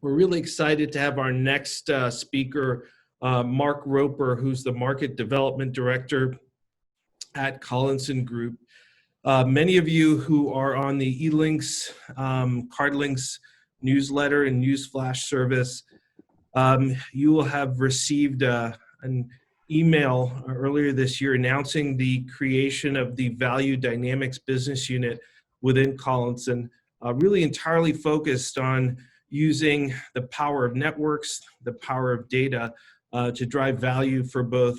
We're really excited to have our next speaker, Mark Roper, who's the Market Development Director at Collinson Group. Many of you who are on the DCA-CardLinx newsletter and newsflash service, you will have received an email earlier this year announcing the creation of the Valuedynamx business unit within Collinson, really entirely focused on using the power of networks, the power of data to drive value for both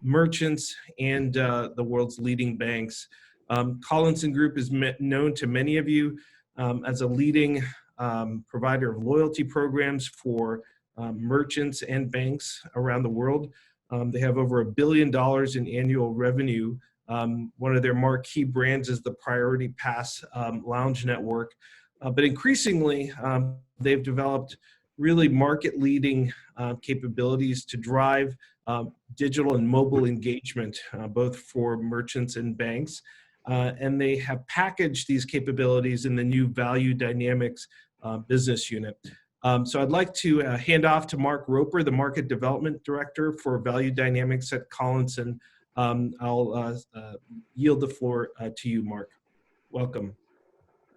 merchants and the world's leading banks. Collinson Group is known to many of you as a leading provider of loyalty programs for merchants and banks around the world. They have over $1 billion in annual revenue. One of their marquee brands is the Priority Pass Lounge Network. But increasingly, they've developed really market-leading capabilities to drive digital and mobile engagement, both for merchants and banks. And they have packaged these capabilities in the new Valuedynamx business unit. So I'd like to hand off to Mark Roper, the Market Development Director for Valuedynamx at Collinson. I'll yield the floor to you, Mark. Welcome.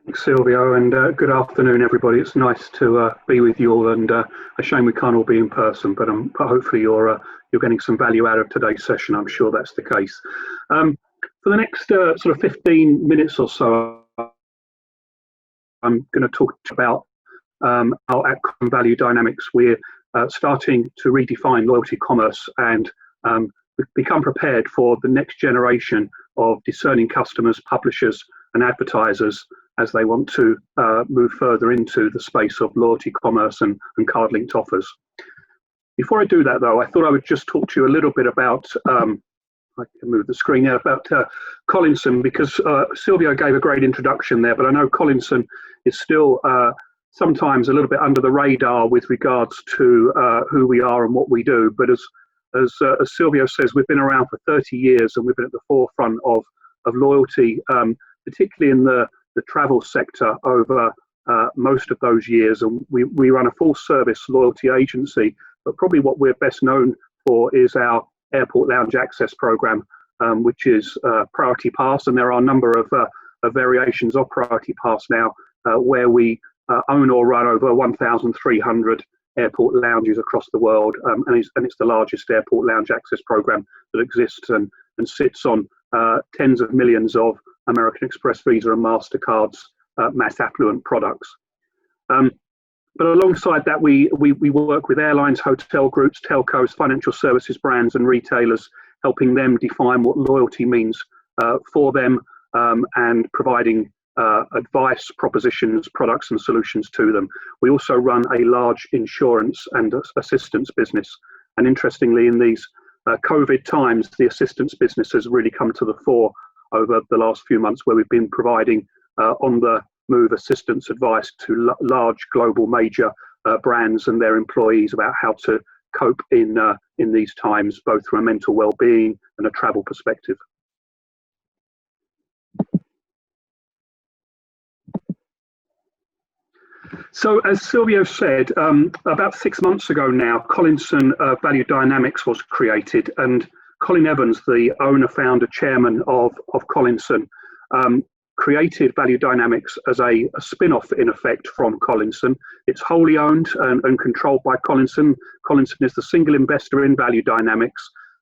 Thanks, Silvio, and good afternoon, everybody. It's nice to be with you all, and a shame we can't all be in person, but hopefully you're getting some value out of today's session. I'm sure that's the case. For the next sort of 15 minutes or so, I'm going to talk about how at Valuedynamx we're starting to redefine loyalty commerce and become prepared for the next generation of discerning customers, publishers, and advertisers as they want to move further into the space of loyalty commerce and card-linked offers. Before I do that, though, I thought I would just talk to you a little bit about, I can move the screen here, about Collinson, because Silvio gave a great introduction there, but I know Collinson is still sometimes a little bit under the radar with regards to who we are and what we do. But as Silvio says, we've been around for 30 years and we've been at the forefront of loyalty, particularly in the travel sector over most of those years. And we run a full service loyalty agency, but probably what we're best known for is our airport lounge access program, which is Priority Pass. And there are a number of variations of Priority Pass now where we own or run over 1,300 airport lounges across the world. And it's the largest airport lounge access program that exists and sits on tens of millions of American Express, Visa and MasterCard's mass affluent products. But alongside that, we work with airlines, hotel groups, telcos, financial services brands and retailers, helping them define what loyalty means for them and providing advice, propositions, products and solutions to them. We also run a large insurance and assistance business. And interestingly, in these COVID times, the assistance business has really come to the fore over the last few months, where we've been providing on-the-move assistance advice to large global major brands and their employees about how to cope in these times, both from a mental well-being and a travel perspective. So, as Silvio said, about 6 months ago now, Collinson Valuedynamx was created, and Colin Evans, the owner, founder, chairman of Collinson, created Valuedynamx as a spin-off, in effect, from Collinson. It's wholly owned and controlled by Collinson. Collinson is the single investor in Valuedynamx,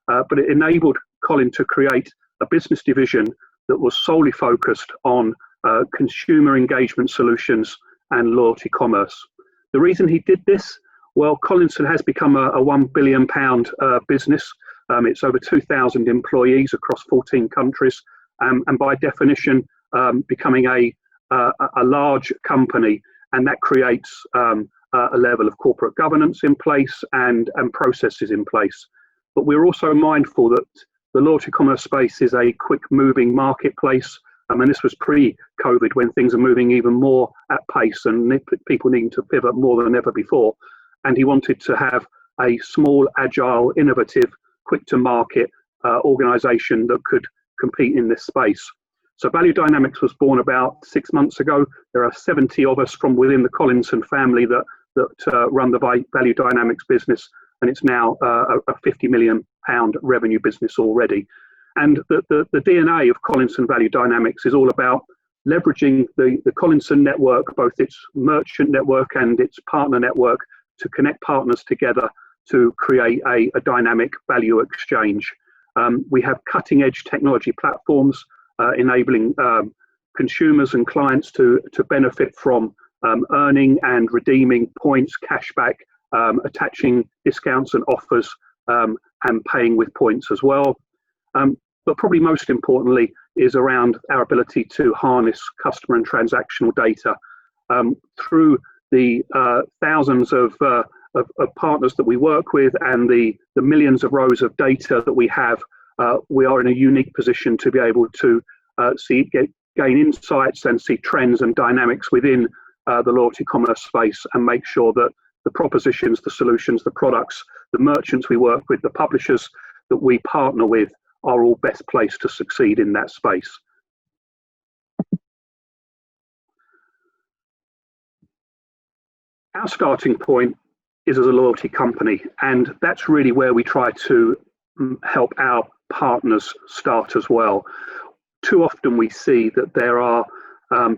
but it enabled Colin to create a business division that was solely focused on consumer engagement solutions and loyalty commerce. The reason he did this, well, Collinson has become a £1 billion business. It's over 2,000 employees across 14 countries, and by definition, becoming a large company, and that creates a level of corporate governance in place and processes in place. But we're also mindful that the loyalty commerce space is a quick-moving marketplace. And this was pre-COVID, when things are moving even more at pace and people needing to pivot more than ever before. And he wanted to have a small, agile, innovative, quick-to-market organisation that could compete in this space. So Valuedynamx was born about 6 months ago. There are 70 of us from within the Collinson family that run the Valuedynamx business, and it's now a £50 million revenue business already. And the DNA of Collinson Valuedynamx is all about leveraging the Collinson network, both its merchant network and its partner network, to connect partners together to create a dynamic value exchange. We have cutting edge technology platforms enabling consumers and clients to benefit from earning and redeeming points, cashback, attaching discounts and offers, and paying with points as well. But probably most importantly is around our ability to harness customer and transactional data. Through the thousands of partners that we work with and the millions of rows of data that we have, we are in a unique position to be able to gain insights and see trends and dynamics within the loyalty commerce space, and make sure that the propositions, the solutions, the products, the merchants we work with, the publishers that we partner with are all best placed to succeed in that space. Our starting point is as a loyalty company, and that's really where we try to help our partners start as well. Too often we see that there are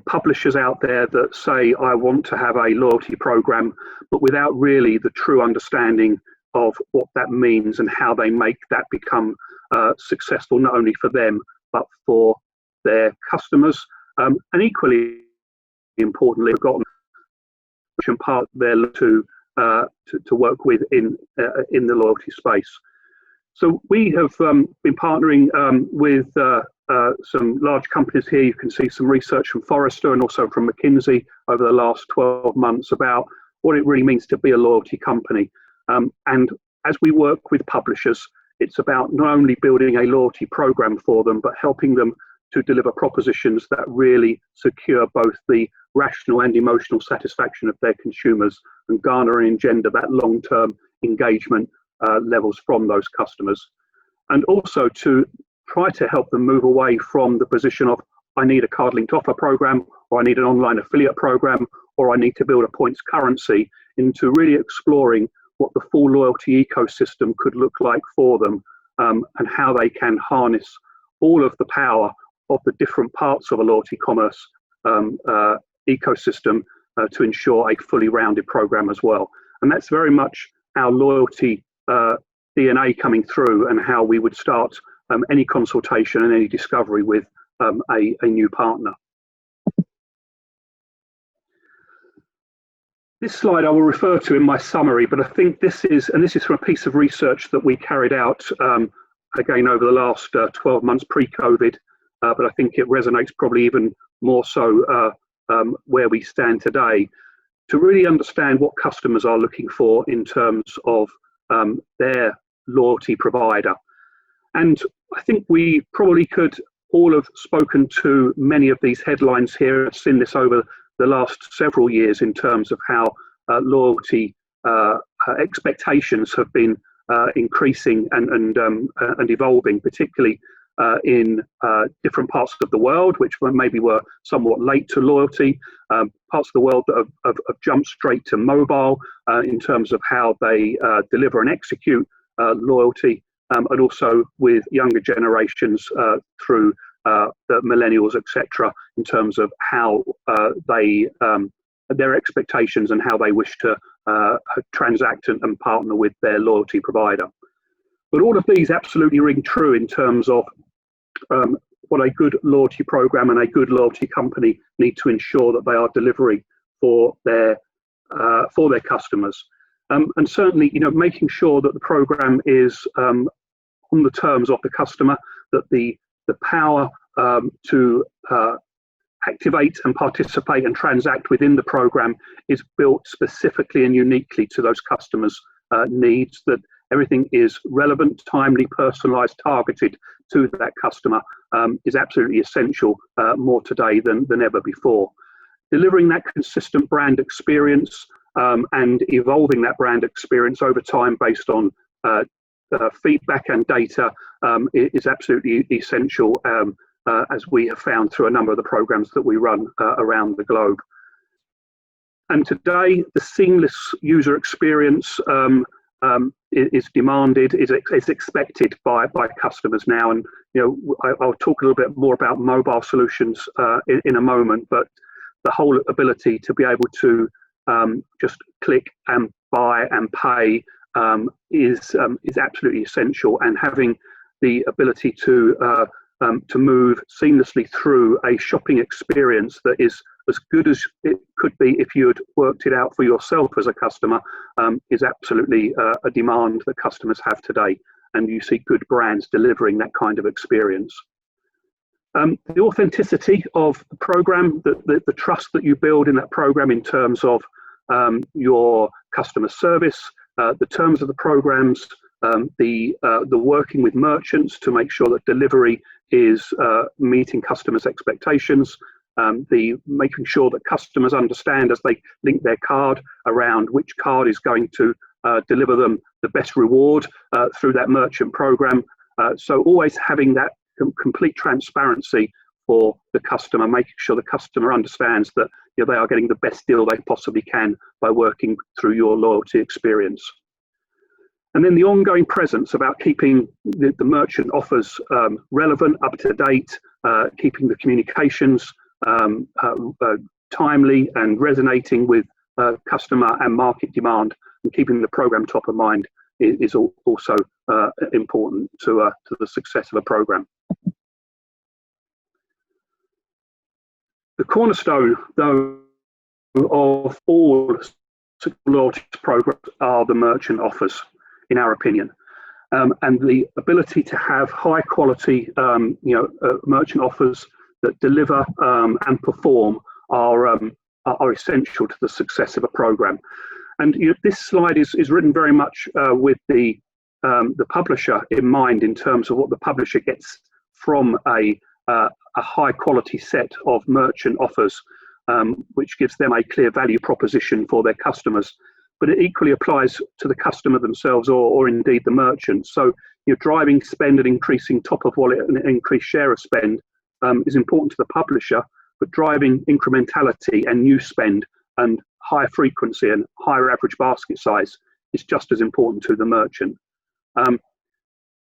publishers out there that say, I want to have a loyalty program, but without really the true understanding of what that means and how they make that become successful, not only for them, but for their customers. And equally importantly, forgotten part there to work with in the loyalty space. So we have been partnering with some large companies here. You can see some research from Forrester and also from McKinsey over the last 12 months about what it really means to be a loyalty company. And as we work with publishers, it's about not only building a loyalty program for them, but helping them to deliver propositions that really secure both the rational and emotional satisfaction of their consumers and garner and engender that long-term engagement levels from those customers. And also to try to help them move away from the position of, I need a card-linked offer program, or I need an online affiliate program, or I need to build a points currency, into really exploring what the full loyalty ecosystem could look like for them, and how they can harness all of the power of the different parts of a loyalty commerce ecosystem to ensure a fully rounded program as well. And that's very much our loyalty DNA coming through, and how we would start any consultation and any discovery with a new partner. This slide I will refer to in my summary, but I think this is from a piece of research that we carried out again over the last 12 months pre-COVID, but I think it resonates probably even more so where we stand today, to really understand what customers are looking for in terms of their loyalty provider. And I think we probably could all have spoken to many of these headlines here, seen this over the last several years in terms of how loyalty expectations have been increasing and evolving, particularly in different parts of the world, which maybe were somewhat late to loyalty, parts of the world that have jumped straight to mobile in terms of how they deliver and execute loyalty, and also with younger generations through the millennials, etc., in terms of how their expectations and how they wish to transact and partner with their loyalty provider. But all of these absolutely ring true in terms of what a good loyalty program and a good loyalty company need to ensure that they are delivering for their customers. And certainly, making sure that the program is on the terms of the customer, that the power to activate and participate and transact within the program is built specifically and uniquely to those customers' needs, that everything is relevant, timely, personalized, targeted to that customer is absolutely essential more today than ever before. Delivering that consistent brand experience and evolving that brand experience over time based on feedback and data is absolutely essential as we have found through a number of the programs that we run around the globe. And today, the seamless user experience is demanded, is expected by customers now. And I'll talk a little bit more about mobile solutions in a moment, but the whole ability to be able to just click and buy and pay is absolutely essential. And having the ability to move seamlessly through a shopping experience that is as good as it could be if you had worked it out for yourself as a customer is absolutely a demand that customers have today. And you see good brands delivering that kind of experience. The authenticity of the program, the trust that you build in that program in terms of your customer service, the terms of the programs, the working with merchants to make sure that delivery is meeting customers' expectations, the making sure that customers understand as they link their card around which card is going to deliver them the best reward through that merchant program. So always having that complete transparency for the customer, making sure the customer understands that they are getting the best deal they possibly can by working through your loyalty experience. And then the ongoing presence about keeping the merchant offers relevant, up to date, keeping the communications timely and resonating with customer and market demand, and keeping the program top of mind is also important to the success of a program. The cornerstone, though, of all loyalty programs are the merchant offers, in our opinion, and the ability to have high quality, merchant offers that deliver and perform are essential to the success of a program. And this slide is written very much with the publisher in mind, in terms of what the publisher gets from a high quality set of merchant offers, which gives them a clear value proposition for their customers. But it equally applies to the customer themselves, or indeed the merchant. So driving spend and increasing top of wallet and increased share of spend is important to the publisher, but driving incrementality and new spend and higher frequency and higher average basket size is just as important to the merchant.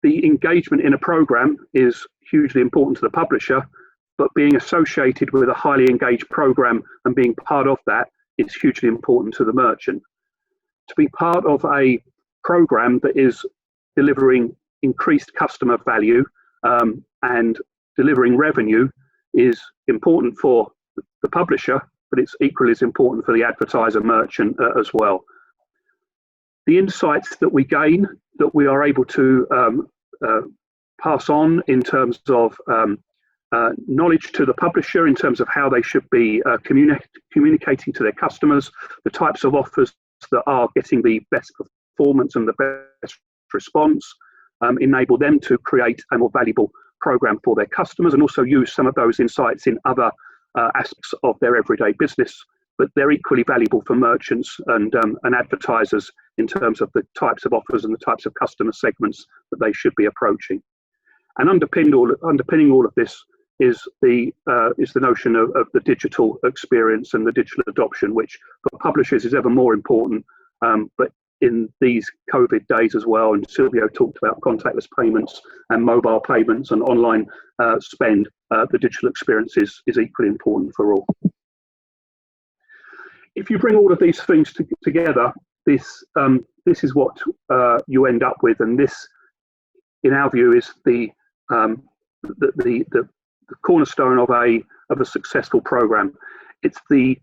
The engagement in a program is hugely important to the publisher, but being associated with a highly engaged program and being part of that is hugely important to the merchant. To be part of a program that is delivering increased customer value and delivering revenue is important for the publisher, but it's equally as important for the advertiser merchant as well. The insights that we gain, that we are able to pass on in terms of knowledge to the publisher, in terms of how they should be communicating to their customers, the types of offers that are getting the best performance and the best response, enable them to create a more valuable program for their customers, and also use some of those insights in other aspects of their everyday business. But they're equally valuable for merchants and advertisers in terms of the types of offers and the types of customer segments that they should be approaching. And underpinning all of this is the notion of the digital experience and the digital adoption, which for publishers is ever more important. But in these COVID days as well, and Silvio talked about contactless payments and mobile payments and online spend, the digital experience is equally important for all. If you bring all of these things together, this is what you end up with, and this, in our view, is the cornerstone of a successful program. It's the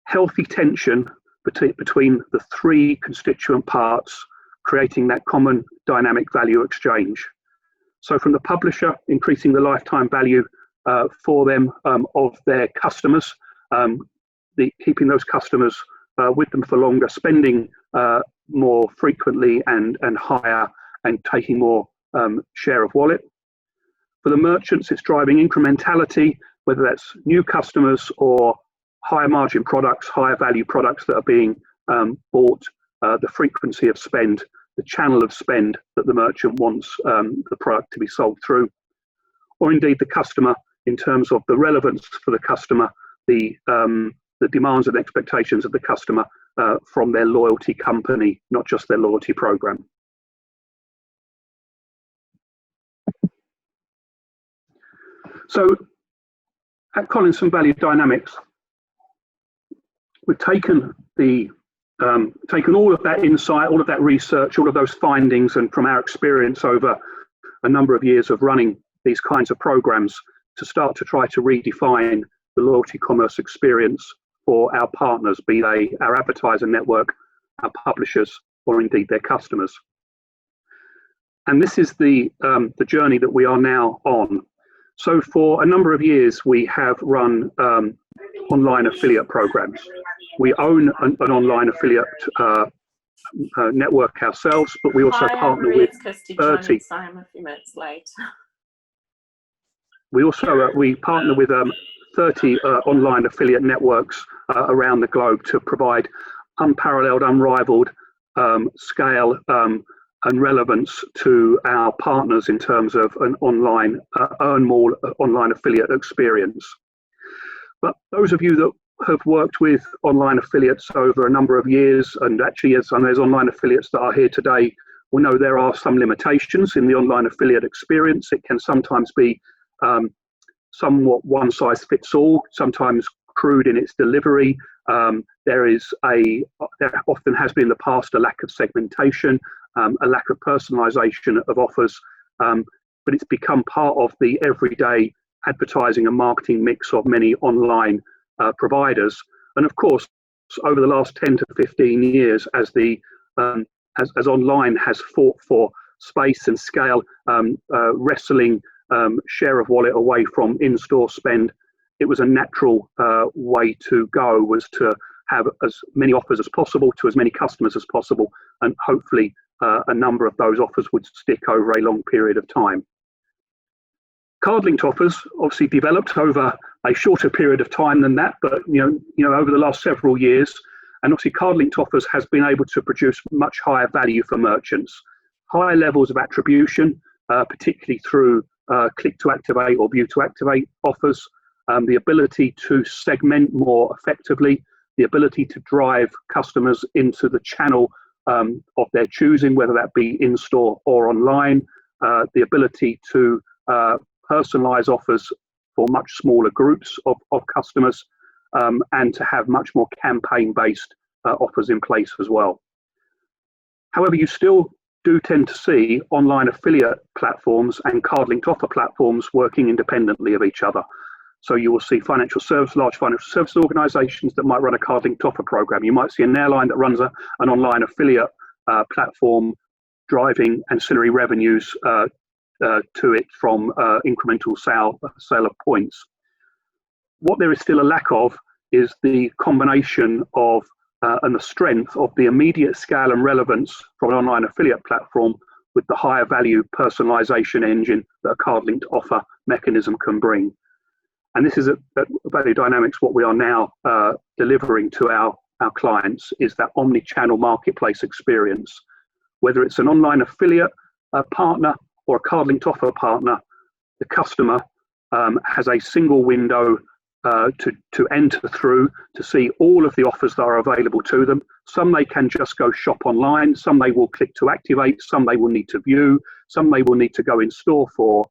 healthy tension between the three constituent parts, creating that common dynamic value exchange. So from the publisher, increasing the lifetime value for them of their customers, keeping those customers with them for longer, spending more frequently and higher, and taking more share of wallet. For the merchants, it's driving incrementality, whether that's new customers or higher margin products, higher value products that are being bought, the frequency of spend, the channel of spend that the merchant wants the product to be sold through. Or indeed the customer, in terms of the relevance for the customer, the demands and expectations of the customer from their loyalty company, not just their loyalty program. So at Collinson Valuedynamx, we've taken all of that insight, all of that research, all of those findings, and from our experience over a number of years of running these kinds of programs to start to try to redefine the loyalty commerce experience for our partners, be they our advertiser network, our publishers, or indeed their customers. And this is the journey that we are now on. So for a number of years, we have run online affiliate programs. We own an online affiliate network ourselves, but we also partner with 30. Sorry, I'm a few minutes late. We also we partner with 30 online affiliate networks around the globe to provide unparalleled, unrivaled scale and relevance to our partners in terms of an online earn more online affiliate experience. But those of you that have worked with online affiliates over a number of years, and actually as there's online affiliates that are here today, will know there are some limitations in the online affiliate experience. It can sometimes be somewhat one size fits all, sometimes crude in its delivery. There often has been in the past a lack of segmentation, a lack of personalization of offers, but it's become part of the everyday advertising and marketing mix of many online providers. And of course, over the last 10 to 15 years, as online has fought for space and scale, wrestling share of wallet away from in-store spend, it was a natural way to go, was to have as many offers as possible to as many customers as possible, and hopefully a number of those offers would stick over a long period of time. CardLinx offers obviously developed over a shorter period of time than that, but over the last several years, and obviously CardLinx offers has been able to produce much higher value for merchants, higher levels of attribution, particularly through click to activate or view to activate offers, the ability to segment more effectively, the ability to drive customers into the channel of their choosing, whether that be in store or online, the ability to personalize offers for much smaller groups of customers, and to have much more campaign-based offers in place as well. However, you still do tend to see online affiliate platforms and CardLinx offer platforms working independently of each other. So you will see large financial services organizations that might run a CardLinx offer program. You might see an airline that runs an online affiliate platform driving ancillary revenues to it from incremental sale of points. What there is still a lack of is the combination of and the strength of the immediate scale and relevance from an online affiliate platform with the higher value personalization engine that a CardLinx offer mechanism can bring. And this is at Valuedynamx what we are now delivering to our clients, is that omni-channel marketplace experience. Whether it's an online affiliate partner or a CardLinx offer partner, the customer has a single window to enter through to see all of the offers that are available to them. Some they can just go shop online, some they will click to activate, some they will need to view, some they will need to go in store for.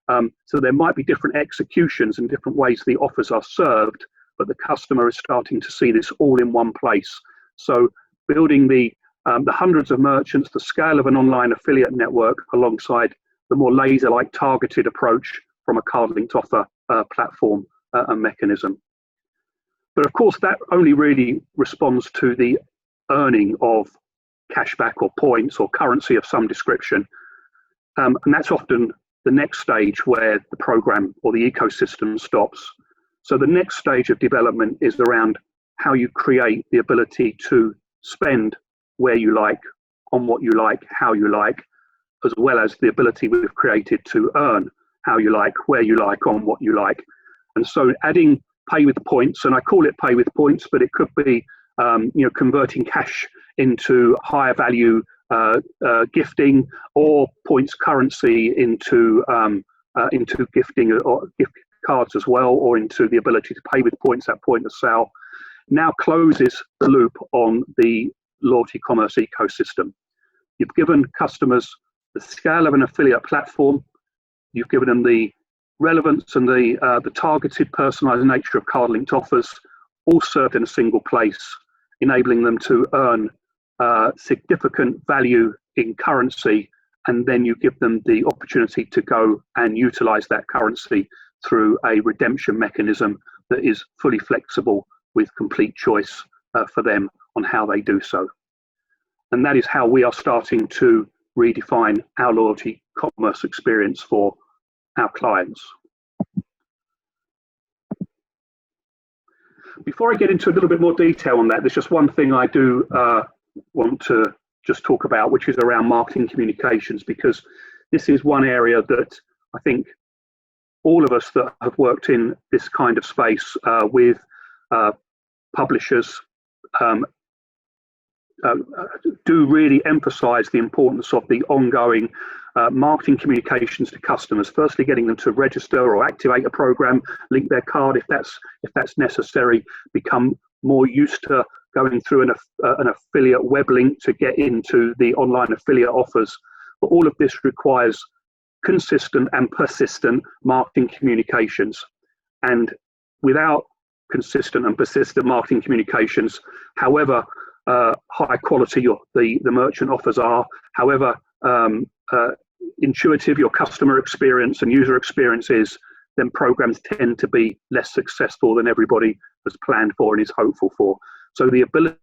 So there might be different executions and different ways the offers are served, but the customer is starting to see this all in one place. So building the hundreds of merchants, the scale of an online affiliate network, alongside the more laser-like targeted approach from a CardLinx offer platform and mechanism. But of course, that only really responds to the earning of cashback or points or currency of some description. And that's often the next stage where the program or the ecosystem stops. So the next stage of development is around how you create the ability to spend where you like, on what you like, how you like, as well as the ability we've created to earn how you like, where you like, on what you like. And so adding pay with points, and I call it pay with points, but it could be converting cash into higher value gifting, or points currency into gifting or cards as well, or into the ability to pay with points at point of sale, now closes the loop on the loyalty commerce ecosystem. You've given customers the scale of an affiliate platform. You've given them the relevance and the targeted, personalised nature of card-linked offers, all served in a single place, enabling them to earn significant value in currency, and then you give them the opportunity to go and utilise that currency through a redemption mechanism that is fully flexible with complete choice for them on how they do so. And that is how we are starting to redefine our loyalty commerce experience for our clients. Before I get into a little bit more detail on that, there's just one thing I do want to just talk about, which is around marketing communications, because this is one area that I think all of us that have worked in this kind of space with publishers do really emphasize the importance of the ongoing marketing communications to customers. Firstly, getting them to register or activate a program, link their card if that's necessary, become more used to going through an affiliate web link to get into the online affiliate offers. But all of this requires consistent and persistent marketing communications. And without consistent and persistent marketing communications, however high quality the merchant offers are, however intuitive your customer experience and user experience is, then programs tend to be less successful than everybody has planned for and is hopeful for. So the ability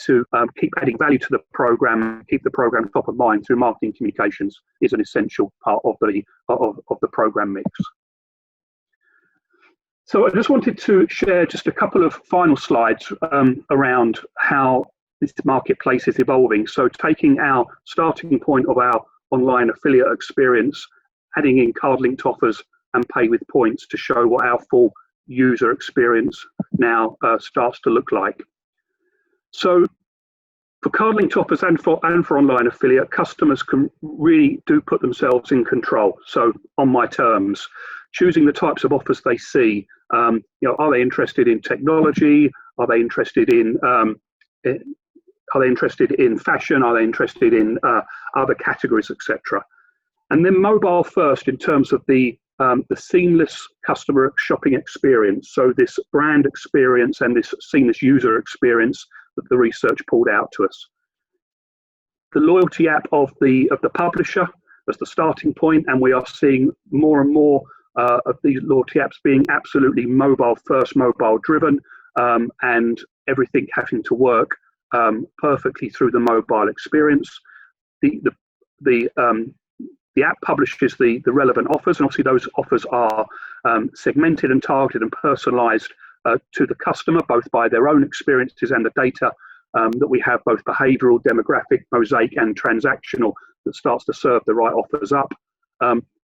to keep adding value to the program, keep the program top of mind through marketing communications is an essential part of the program mix. So I just wanted to share just a couple of final slides around how this marketplace is evolving. So taking our starting point of our online affiliate experience, adding in card-linked offers and pay with points to show what our full user experience now starts to look like. So for card-linked offers and for online affiliate, customers can really do put themselves in control. So on my terms, choosing the types of offers they see. Are they interested in technology? Are they interested in fashion? Are they interested in other categories, etc.? And then mobile first in terms of the seamless customer shopping experience. So this brand experience and this seamless user experience that the research pulled out to us. The loyalty app of the publisher as the starting point, and we are seeing more and more of these loyalty apps being absolutely mobile first, mobile driven, and everything having to work perfectly through the mobile experience. The app publishes the relevant offers, and obviously those offers are segmented and targeted and personalized to the customer, both by their own experiences and the data that we have, both behavioral, demographic, mosaic, and transactional, that starts to serve the right offers up.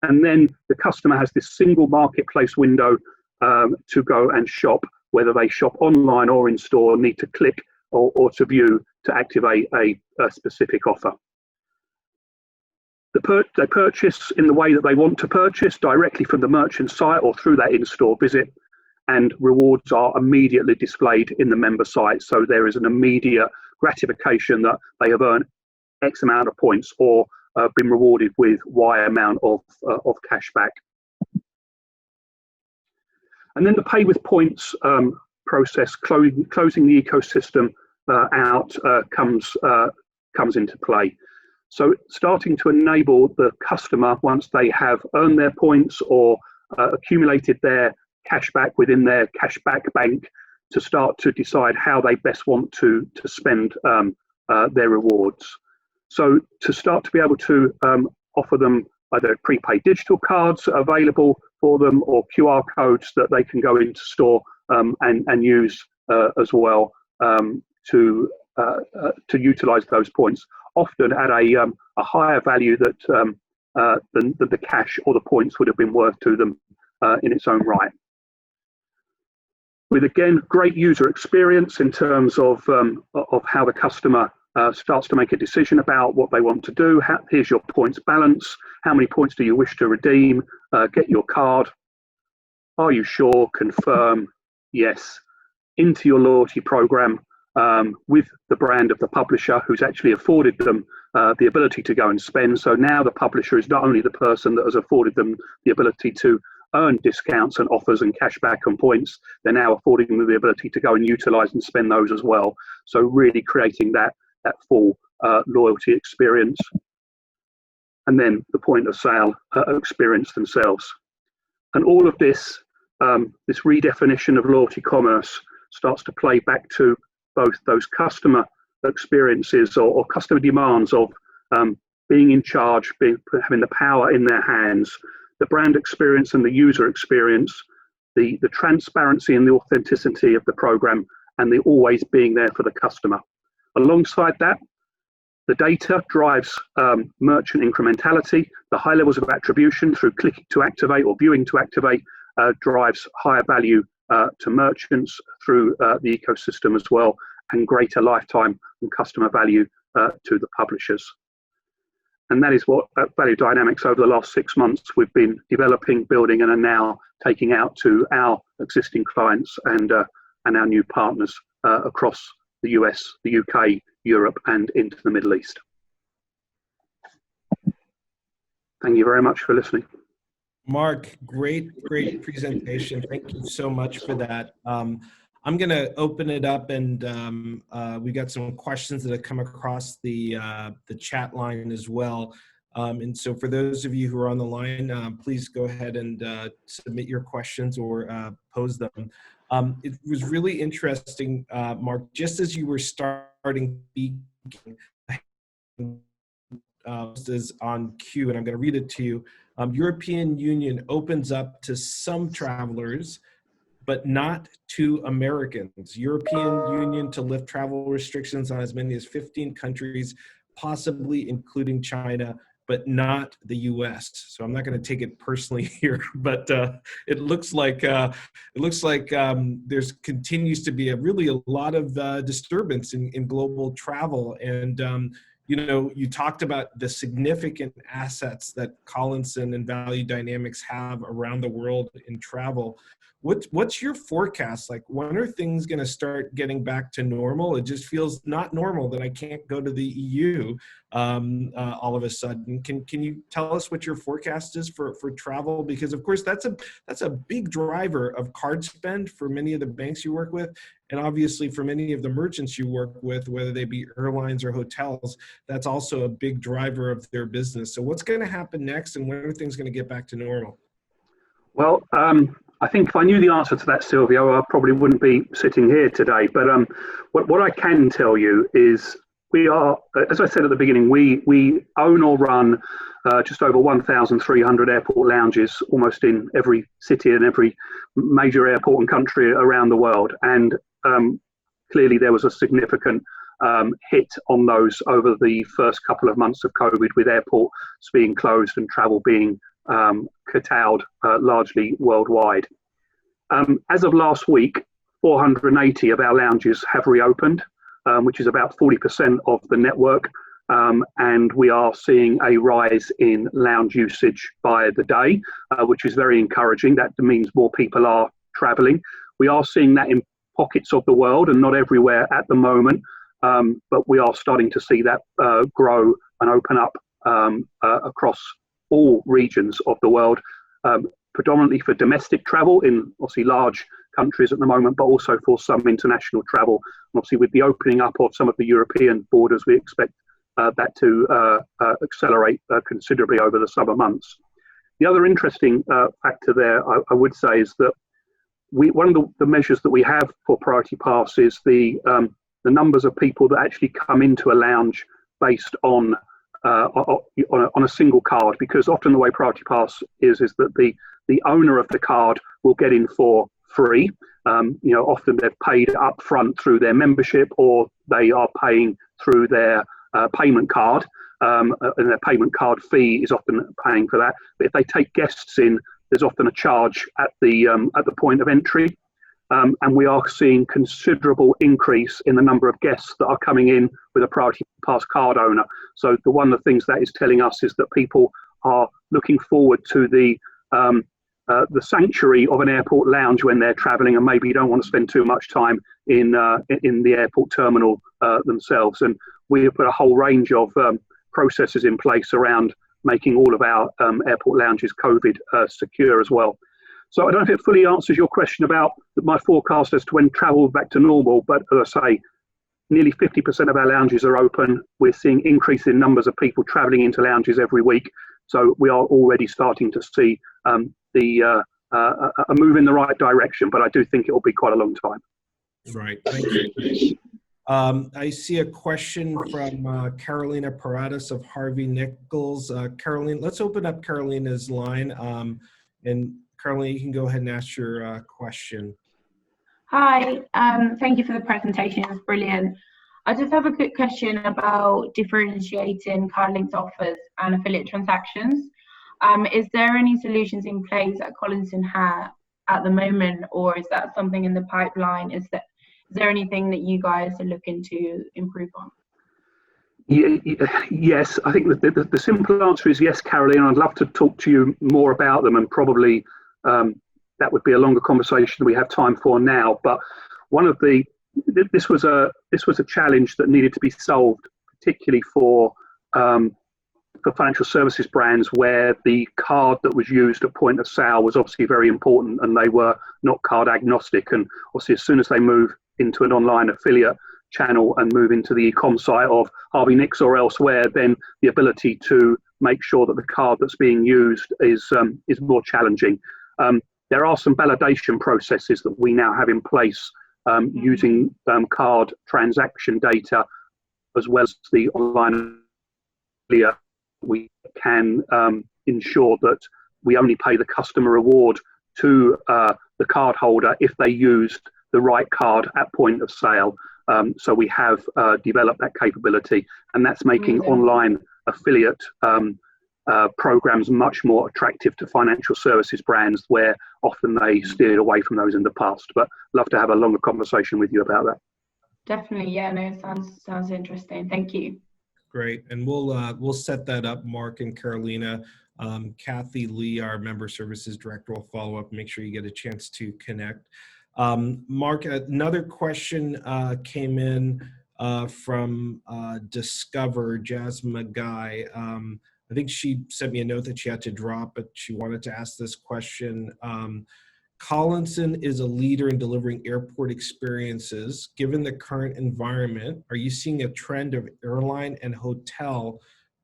And then the customer has this single marketplace window to go and shop, whether they shop online or in store, need to click or to view to activate a specific offer. They purchase in the way that they want to purchase, directly from the merchant site or through that in-store visit, and rewards are immediately displayed in the member site. So there is an immediate gratification that they have earned X amount of points or been rewarded with Y amount of cash back. And then the pay with points process, closing the ecosystem out, comes into play. So starting to enable the customer, once they have earned their points or accumulated their cashback within their cashback bank, to start to decide how they best want to spend their rewards. So to start to be able to offer them either prepaid digital cards available for them or QR codes that they can go into store and use as well to utilize those points, often at a higher value than the cash or the points would have been worth to them in its own right. With, again, great user experience in terms of how the customer starts to make a decision about what they want to do. Here's your points balance. How many points do you wish to redeem? Get your card. are you sure, confirm, yes, into your loyalty program with the brand of the publisher who's actually afforded them the ability to go and spend. So now the publisher is not only the person that has afforded them the ability to earn discounts and offers and cashback and points, they're now affording them the ability to go and utilize and spend those as well. So really creating that full loyalty experience. And then the point of sale experience themselves. And all of this, this redefinition of loyalty commerce starts to play back to both those customer experiences or customer demands of being in charge, having the power in their hands, the brand experience and the user experience, the transparency and the authenticity of the program, and the always being there for the customer. Alongside that, the data drives merchant incrementality. The high levels of attribution through clicking to activate or viewing to activate drives higher value to merchants through the ecosystem as well, and greater lifetime and customer value to the publishers. And that is what at Valuedynamx over the last 6 months we've been developing, building, and are now taking out to our existing clients and our new partners across the US, the UK, Europe, and into the Middle East. Thank you very much for listening. Mark, great presentation. Thank you so much for that. I'm going to open it up, and we got some questions that have come across the chat line as well. And so for those of you who are on the line, please go ahead and submit your questions or pose them. It was really interesting, Mark, just as you were starting speaking, is on cue, and I'm going to read it to you. European Union opens up to some travelers, but not to Americans. European Union to lift travel restrictions on as many as 15 countries, possibly including China, but not the US. So I'm not going to take it personally here, but it looks like there's continues to be a lot of disturbance in global travel. And you know, you talked about the significant assets that Collinson and Valuedynamx have around the world in travel. What's your forecast? Like, when are things going to start getting back to normal? It just feels not normal that I can't go to the EU all of a sudden. Can you tell us what your forecast is for travel? Because of course that's a big driver of card spend for many of the banks you work with, and obviously for many of the merchants you work with, whether they be airlines or hotels. That's also a big driver of their business. So what's going to happen next, and when are things going to get back to normal? Well, I think if I knew the answer to that, Silvio, I probably wouldn't be sitting here today. But what I can tell you is we are, as I said at the beginning, we own or run just over 1,300 airport lounges, almost in every city and every major airport and country around the world. And clearly there was a significant hit on those over the first couple of months of COVID, with airports being closed and travel being curtailed largely worldwide. As of last week, 480 of our lounges have reopened, which is about 40% of the network, and we are seeing a rise in lounge usage by the day, which is very encouraging. That means more people are traveling. We are seeing that in pockets of the world and not everywhere at the moment, but we are starting to see that grow and open up across all regions of the world, predominantly for domestic travel in obviously large countries at the moment, but also for some international travel. And obviously with the opening up of some of the European borders, we expect that to accelerate considerably over the summer months. The other interesting factor there, I would say, is that one of the measures that we have for Priority Pass is the numbers of people that actually come into a lounge based on a single card, because often the way Priority Pass is that the owner of the card will get in for free. You know, often they've paid up front through their membership, or they are paying through their payment card, and their payment card fee is often paying for that. But if they take guests in, there's often a charge at the point of entry. And we are seeing considerable increase in the number of guests that are coming in with a Priority Pass card owner. So one of the things that is telling us is that people are looking forward to the the sanctuary of an airport lounge when they're travelling, and maybe you don't want to spend too much time in the airport terminal themselves. And we have put a whole range of processes in place around making all of our airport lounges COVID secure as well. So I don't know if it fully answers your question about my forecast as to when travel back to normal, but as I say, nearly 50% of our lounges are open. We're seeing increase in numbers of people travelling into lounges every week. So we are already starting to see a move in the right direction, but I do think it will be quite a long time. Right, thank you. I see a question from Carolina Paradas of Harvey Nichols. Caroline, let's open up Carolina's line. And Caroline, you can go ahead and ask your question. Hi, thank you for the presentation, it's brilliant. I just have a quick question about differentiating CardLinx offers and affiliate transactions. Is there any solutions in place that Collinson has at the moment, or is that something in the pipeline? Is there anything that you guys are looking to improve on? Yes, I think the simple answer is yes, Caroline. I'd love to talk to you more about them, and probably that would be a longer conversation than we have time for now. But this was a challenge that needed to be solved, particularly for financial services brands where the card that was used at point of sale was obviously very important, and they were not card agnostic. And obviously, as soon as they move into an online affiliate channel and move into the e-com site of Harvey Nicks or elsewhere, then the ability to make sure that the card that's being used is more challenging. There are some validation processes that we now have in place using card transaction data as well as the online affiliate. We can ensure that we only pay the customer reward to the card holder if they used the right card at point of sale. So we have developed that capability, and that's making online affiliate programs much more attractive to financial services brands, where often they steered away from those in the past. But love to have a longer conversation with you about that. Definitely, yeah, no, sounds interesting. Thank you. Great, and we'll set that up, Mark and Carolina. Kathy Lee, our member services director, will follow up. Make sure you get a chance to connect. Mark, another question came in from Discover, Jasmine Guy. I think she sent me a note that she had to drop, but she wanted to ask this question. Collinson is a leader in delivering airport experiences. Given the current environment, are you seeing a trend of airline and hotel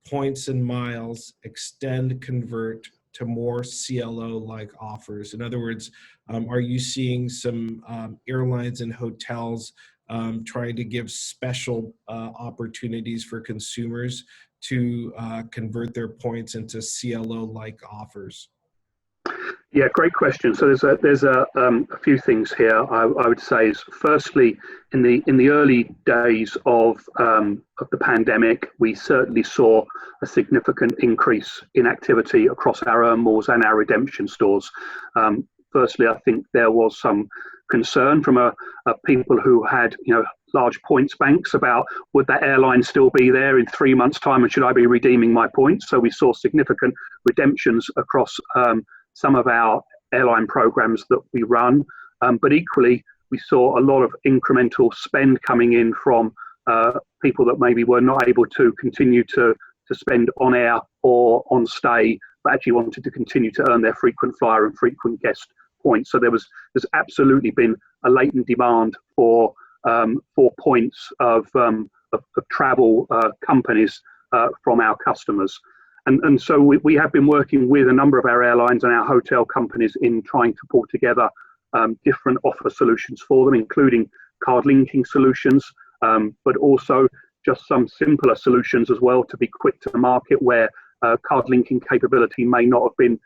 points and miles extend, convert to more CLO-like offers? In other words, are you seeing some airlines and hotels trying to give special opportunities for consumers to convert their points into CLO-like offers? Yeah, great question. So there's a few things here. I would say is, firstly, in the early days of the pandemic, we certainly saw a significant increase in activity across our earn malls and our redemption stores. Firstly, I think there was some concern from people who had large points banks about, would that airline still be there in 3 months' time, and should I be redeeming my points? So we saw significant redemptions across some of our airline programs that we run, but equally we saw a lot of incremental spend coming in from people that maybe were not able to continue to spend on air or on stay, but actually wanted to continue to earn their frequent flyer and frequent guest points. So there's absolutely been a latent demand for points of travel companies from our customers. And so we have been working with a number of our airlines and our hotel companies in trying to pull together different offer solutions for them, including card linking solutions, but also just some simpler solutions as well to be quick to the market, where card linking capability may not have been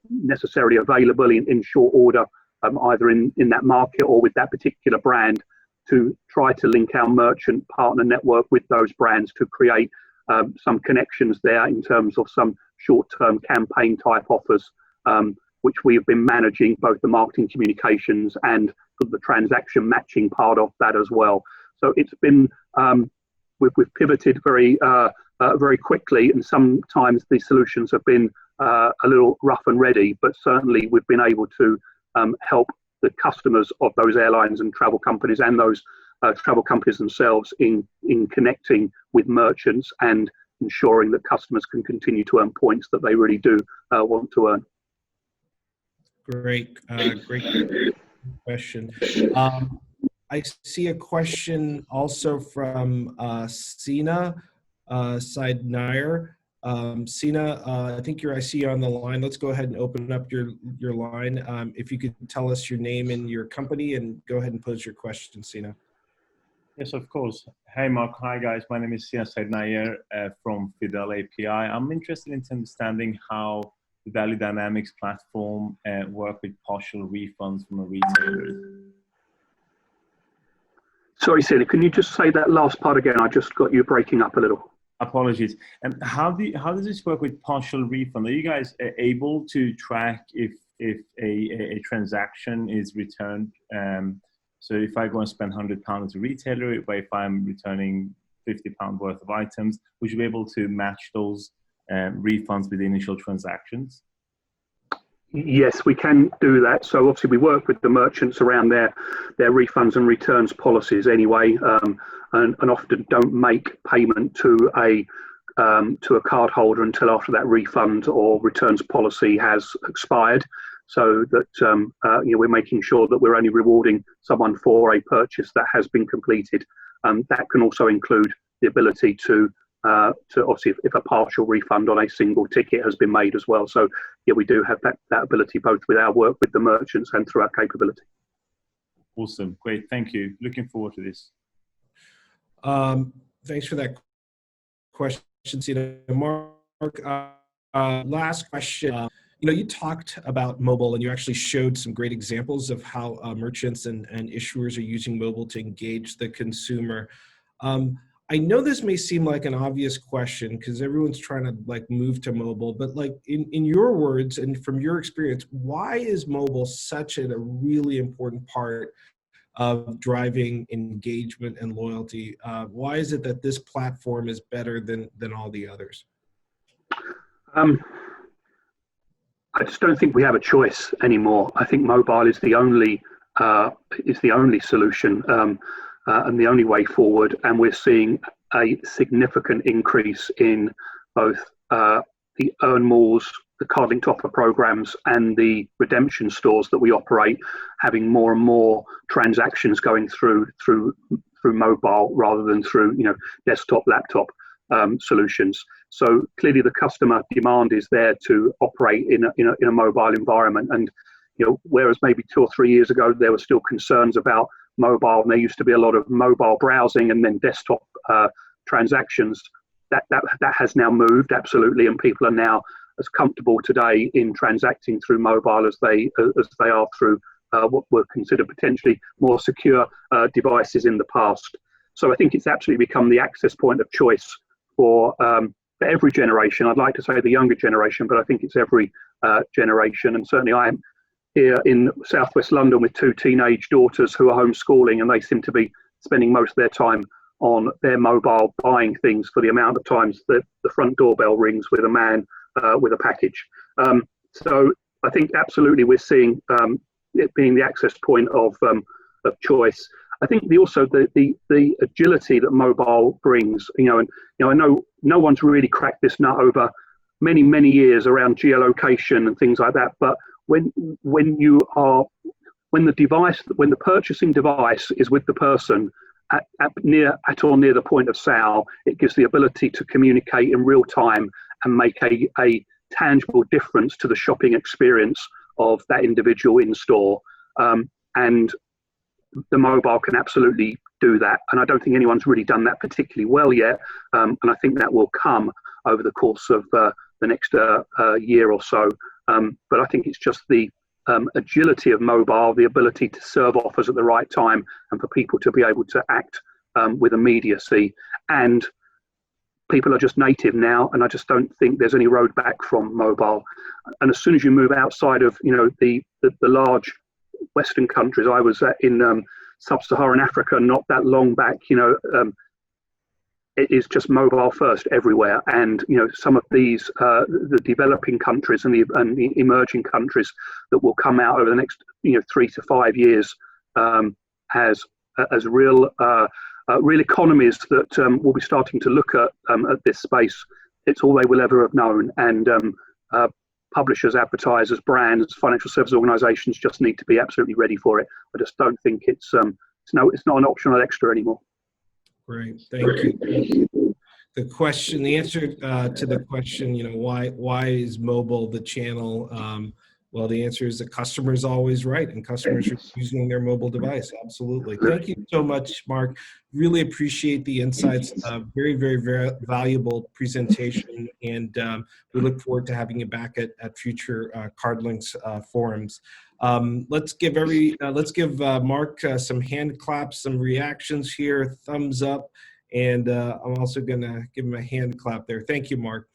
necessarily available in short order, either in that market or with that particular brand, to try to link our merchant partner network with those brands to create some connections there in terms of some short-term campaign type offers, which we have been managing both the marketing communications and the transaction matching part of that as well. So it's been, we've pivoted very quickly, and sometimes these solutions have been a little rough and ready, but certainly we've been able to help the customers of those airlines and travel companies and those travel companies themselves in connecting with merchants and ensuring that customers can continue to earn points that they really do want to earn. Great, great question. I see a question also from Sina Said-Nair. Sina, I think I see you on the line. Let's go ahead and open up your line. If you could tell us your name and your company, and go ahead and pose your question, Sina. Yes, of course. Hey, Mark. Hi, guys. My name is Sina Said-Nair from Fidel API. I'm interested in understanding how the Valuedynamx platform work with partial refunds from a retailer. Sorry, Sina, can you just say that last part again? I just got you breaking up a little. Apologies. And how does this work with partial refund? Are you guys able to track if a transaction is returned? So if I go and spend £100 at a retailer, if I'm returning £50 worth of items, would you be able to match those refunds with the initial transactions? Yes, we can do that. So obviously we work with the merchants around their refunds and returns policies anyway, and often don't make payment to a card holder until after that refund or returns policy has expired. So that we're making sure that we're only rewarding someone for a purchase that has been completed. That can also include the ability to obviously if a partial refund on a single ticket has been made as well. So yeah, we do have that ability both with our work with the merchants and through our capability. Awesome, great, thank you. Looking forward to this. Thanks for that question, Sina. Mark, last question. You talked about mobile, and you actually showed some great examples of how merchants and issuers are using mobile to engage the consumer. I know this may seem like an obvious question because everyone's trying to move to mobile, but in your words and from your experience, why is mobile such a really important part of driving engagement and loyalty? Why is it that this platform is better than all the others? I just don't think we have a choice anymore. I think mobile is the only solution and the only way forward. And we're seeing a significant increase in both the Earn Malls, the CardLinx offer programs, and the redemption stores that we operate, having more and more transactions going through mobile rather than through desktop, laptop solutions. So clearly the customer demand is there to operate in a mobile environment. And whereas maybe 2 or 3 years ago there were still concerns about mobile, and there used to be a lot of mobile browsing and then desktop transactions, that has now moved absolutely, and people are now as comfortable today in transacting through mobile as they are through what were considered potentially more secure devices in the past. So I think it's absolutely become the access point of choice for every generation. I'd like to say the younger generation, but I think it's every generation. And certainly I am here in southwest London with 2 teenage daughters who are homeschooling, and they seem to be spending most of their time on their mobile buying things for the amount of times that the front doorbell rings with a man with a package. So I think absolutely we're seeing it being the access point of choice. I think also the agility that mobile brings, and I know no one's really cracked this nut over many years around geolocation and things like that. But when the purchasing device is with the person at or near the point of sale, it gives the ability to communicate in real time and make a tangible difference to the shopping experience of that individual in store. And the mobile can absolutely do that. And I don't think anyone's really done that particularly well yet. And I think that will come over the course of the next year or so. But I think it's just the agility of mobile, the ability to serve offers at the right time and for people to be able to act with immediacy. And people are just native now, and I just don't think there's any road back from mobile. And as soon as you move outside of the large Western countries, I was in sub-Saharan Africa not that long back, it is just mobile first everywhere. And some of these the developing countries and the emerging countries that will come out over the next 3 to 5 years as real economies that will be starting to look at this space. It's all they will ever have known. And publishers, advertisers, brands, financial service organisations just need to be absolutely ready for it. I just don't think it's not an optional extra anymore. Great, thank you. The answer to the question, why is mobile the channel? Well, the answer is the customer is always right, and customers are using their mobile device. Absolutely. Thank you so much, Mark. Really appreciate the insights. Very, very, very valuable presentation, and we look forward to having you back at future CardLinx forums. Let's give Mark some hand claps, some reactions here, thumbs up, and I'm also going to give him a hand clap there. Thank you, Mark.